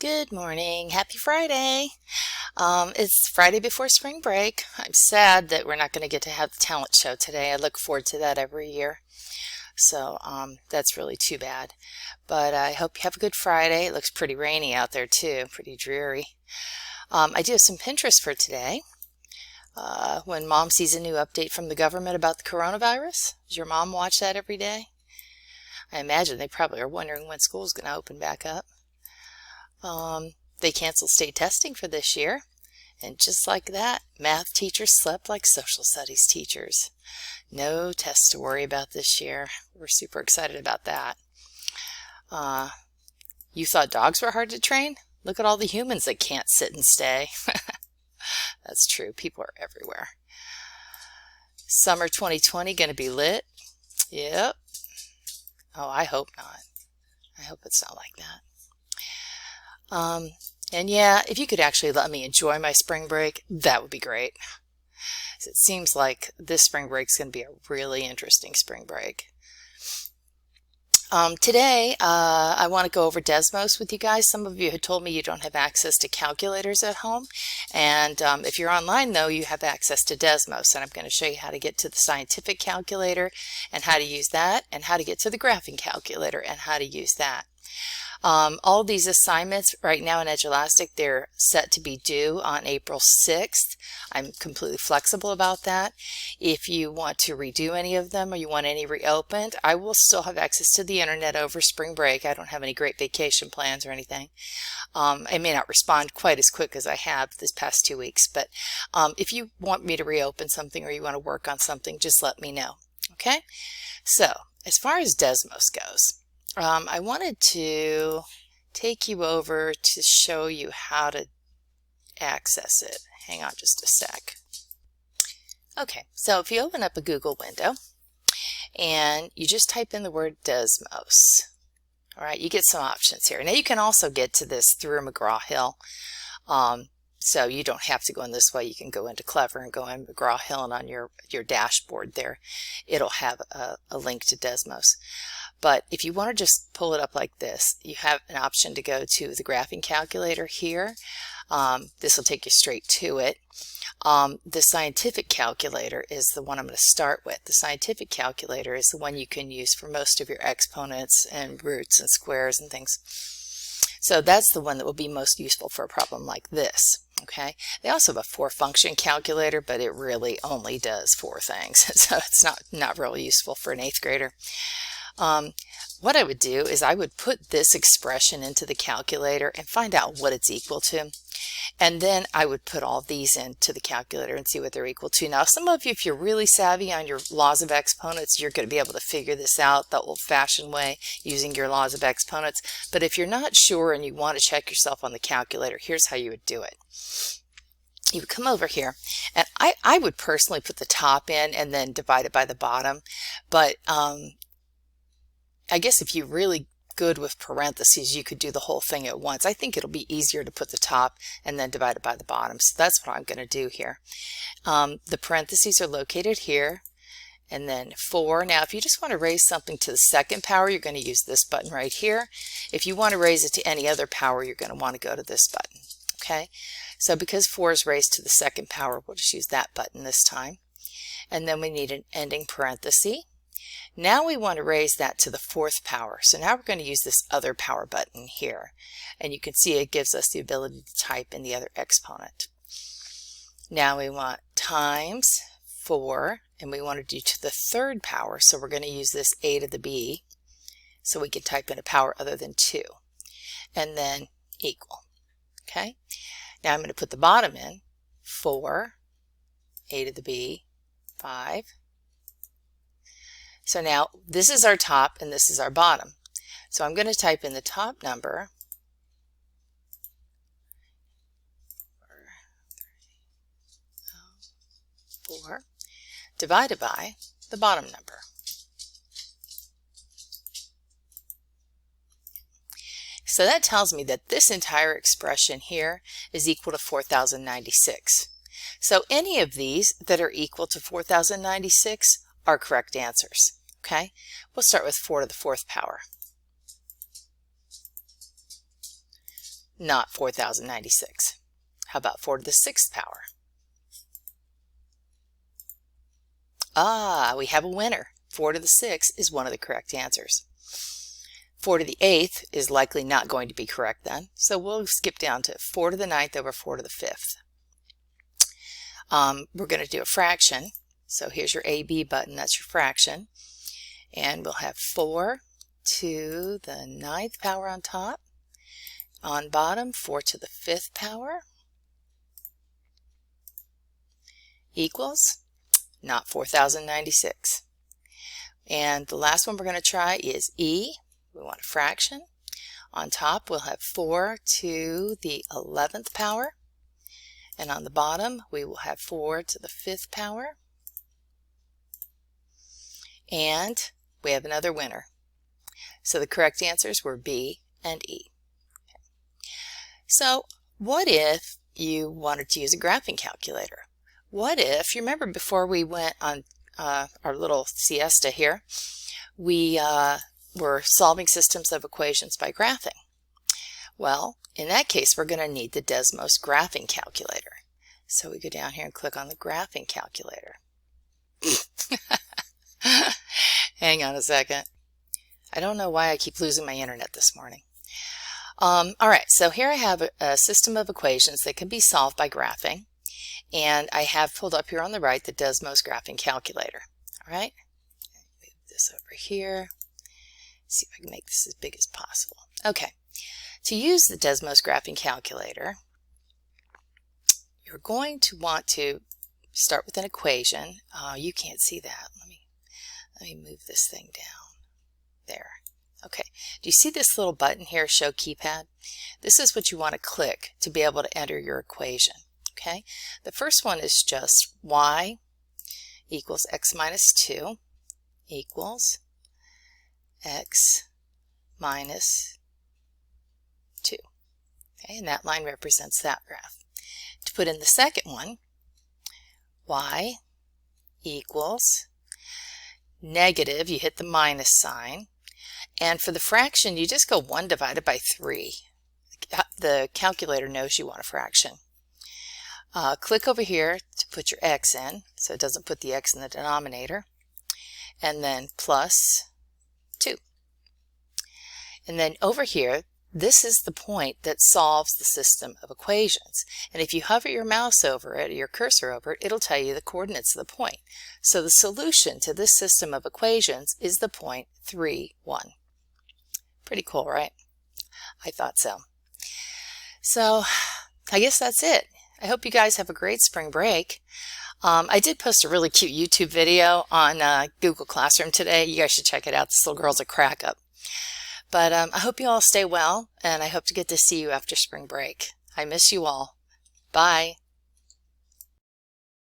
Good morning. Happy Friday. It's Friday before spring break. I'm sad that we're not going to get to have the talent show today. I look forward to that every year. So that's really too bad. But I hope you have a good Friday. It looks pretty rainy out there too, pretty dreary. I do have some Pinterest for today. When mom sees a new update from the government about the coronavirus, does your mom watch that every day? I imagine they probably are wondering when school's going to open back up. They canceled state testing for this year, and just like that, math teachers slept like social studies teachers. No tests to worry about this year. We're super excited about that. You thought dogs were hard to train? Look at all the humans that can't sit and stay. That's true. People are everywhere. Summer 2020 going to be lit? Yep. Oh, I hope not. I hope it's not like that. And yeah, if you could actually let me enjoy my spring break, that would be great. It seems like this spring break is going to be a really interesting spring break. Today, I want to go over Desmos with you guys. Some of you had told me you don't have access to calculators at home. And if you're online, though, you have access to Desmos. And I'm going to show you how to get to the scientific calculator and how to use that, and how to get to the graphing calculator and how to use that. All of these assignments right now in Edulastic, they're set to be due on April 6th. I'm completely flexible about that. If you want to redo any of them or you want any reopened, I will still have access to the internet over spring break. I don't have any great vacation plans or anything. I may not respond quite as quick as I have this past 2 weeks, but if you want me to reopen something or you want to work on something, just let me know. Okay? So, as far as Desmos goes, I wanted to take you over to show you how to access it. Hang on just a sec. Okay, so if you open up a Google window and you just type in the word Desmos, all right, you get some options here. Now you can also get to this through McGraw-Hill. So you don't have to go in this way. You can go into Clever and go in McGraw-Hill, and on your dashboard there, it'll have a link to Desmos. But if you want to just pull it up like this, you have an option to go to the graphing calculator here. This will take you straight to it. The scientific calculator is the one I'm going to start with. The scientific calculator is the one you can use for most of your exponents and roots and squares and things. So that's the one that will be most useful for a problem like this. Okay. They also have a 4-function calculator, but it really only does 4 things. So it's not really useful for an 8th grader. What I would do is I would put this expression into the calculator and find out what it's equal to. And then I would put all these into the calculator and see what they're equal to. Now, some of you, if you're really savvy on your laws of exponents, you're going to be able to figure this out the old-fashioned way using your laws of exponents. But if you're not sure and you want to check yourself on the calculator, here's how you would do it. You would come over here, and I would personally put the top in and then divide it by the bottom. But I guess if you're really good with parentheses, you could do the whole thing at once. I think it'll be easier to put the top and then divide it by the bottom. So that's what I'm going to do here. The parentheses are located here, and then 4. Now, if you just want to raise something to the 2nd power, you're going to use this button right here. If you want to raise it to any other power, you're going to want to go to this button. Okay? So because 4 is raised to the 2nd power, we'll just use that button this time. And then we need an ending parenthesis. Now we want to raise that to the 4th power. So now we're going to use this other power button here. And you can see it gives us the ability to type in the other exponent. Now we want times 4, and we want to do to the 3rd power. So we're going to use this a to the b, so we can type in a power other than 2. And then equal. Okay? Now I'm going to put the bottom in, 4, a to the b, 5. So now this is our top and this is our bottom. So I'm going to type in the top number, 4, divided by the bottom number. So that tells me that this entire expression here is equal to 4096. So any of these that are equal to 4096 are correct answers. Okay, we'll start with 4 to the 4th power. not 4,096. How about 4 to the 6th power? Ah, we have a winner. 4 to the 6th is one of the correct answers. 4 to the 8th is likely not going to be correct then, so we'll skip down to 4 to the 9th over 4 to the 5th. We're going to do a fraction, so here's your AB button, that's your fraction, and we'll have 4 to the 9th power on top, on bottom 4 to the 5th power equals not 4,096. And the last one we're going to try is E. We want a fraction. On top we'll have 4 to the 11th power, and on the bottom we will have 4 to the 5th power, and we have another winner. So the correct answers were B and E. Okay. So what if you wanted to use a graphing calculator? What if, you remember before we went on our little siesta here, we were solving systems of equations by graphing? Well, in that case, we're going to need the Desmos graphing calculator. So we go down here and click on the graphing calculator. Hang on a second. I don't know why I keep losing my internet this morning. All right, so here I have a system of equations that can be solved by graphing. And I have pulled up here on the right the Desmos graphing calculator. All right, move this over here. See if I can make this as big as possible. Okay, to use the Desmos graphing calculator, you're going to want to start with an equation. You can't see that. Let me move this thing down. There. Okay. Do you see this little button here, Show Keypad? This is what you want to click to be able to enter your equation. Okay, the first one is just y equals x minus 2 equals x minus 2. Okay, and that line represents that graph. To put in the second one, y equals negative, you hit the minus sign, and for the fraction you just go 1 divided by 3. The calculator knows you want a fraction. Click over here to put your x in, so it doesn't put the x in the denominator, and then plus 2. And then over here, this is the point that solves the system of equations. And if you hover your mouse over it, or your cursor over it, it'll tell you the coordinates of the point. So the solution to this system of equations is the point 3, 1. Pretty cool, right? I thought so. So I guess that's it. I hope you guys have a great spring break. I did post a really cute YouTube video on Google Classroom today. You guys should check it out. This little girl's a crack up. But I hope you all stay well, and I hope to get to see you after spring break. I miss you all. Bye.